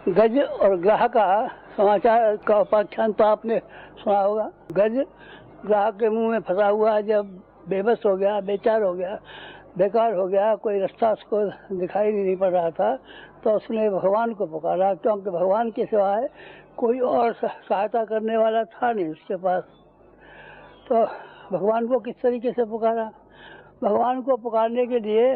गज और ग्राह का समाचार का उपाख्यान तो आपने सुना होगा। गज ग्राह के मुंह में फंसा हुआ जब बेबस हो गया, बेचार हो गया, बेकार हो गया, कोई रास्ता उसको दिखाई नहीं पड़ रहा था, तो उसने भगवान को पुकारा, क्योंकि भगवान के सिवाय कोई और सहायता करने वाला था नहीं उसके पास। तो भगवान को किस तरीके से पुकारा? भगवान को पुकारने के लिए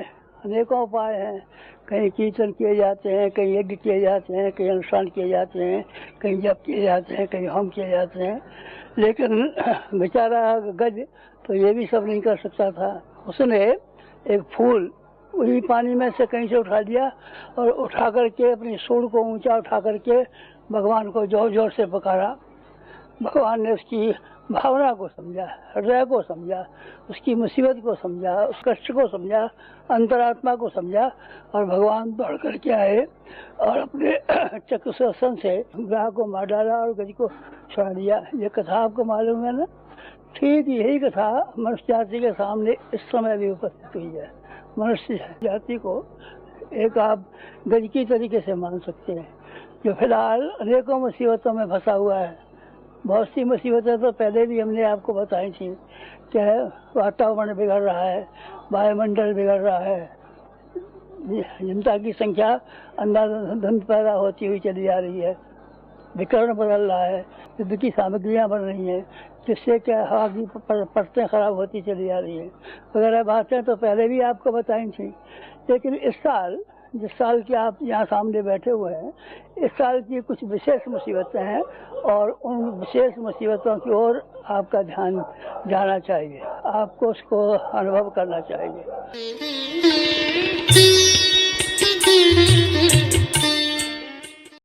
अनेकों उपाय हैं। कहीं कीर्तन किए जाते हैं, कहीं यज्ञ किए जाते हैं, कहीं अनुष्ठान किए जाते हैं, कहीं जप किए जाते हैं, कहीं होम किए जाते हैं, लेकिन बेचारा गज तो ये भी सब नहीं कर सकता था। उसने एक फूल वही पानी में से कहीं से उठा लिया और उठा करके अपनी सूंड को ऊंचा उठा करके भगवान को जोर जोर से पुकारा। भगवान ने उसकी भावना को समझा, हृदय को समझा, उसकी मुसीबत को समझा, उस कष्ट को समझा, अंतरात्मा को समझा, और भगवान दौड़ करके आए और अपने चक्र सुदर्शन से ग्राह को मार डाला और गज को छुड़ा दिया। ये कथा आपको मालूम है ना? ठीक यही कथा मनुष्य जाति के सामने इस समय भी उपस्थित हुई है। मनुष्य जाति को एक आप गज की तरीके से मान सकते हैं, जो फिलहाल अनेकों मुसीबतों में फंसा हुआ है। बहुत सी मुसीबतें तो पहले भी हमने आपको बताई थी, चाहे वातावरण बिगड़ रहा है, वायुमंडल बिगड़ रहा है, जनता की संख्या अंधाधुंध पैदा होती हुई चली जा रही है, विकिरण बदल रहा है, युद्ध की सामग्रियाँ बन रही हैं, जिससे क्या हवा की परतें खराब होती चली जा रही है, वगैरह बातें तो पहले भी आपको बताई थी। लेकिन इस साल, जिस साल के आप यहाँ सामने बैठे हुए हैं, इस साल की कुछ विशेष मुसीबतें हैं और उन विशेष मुसीबतों की ओर आपका ध्यान जाना चाहिए, आपको उसको अनुभव करना चाहिए।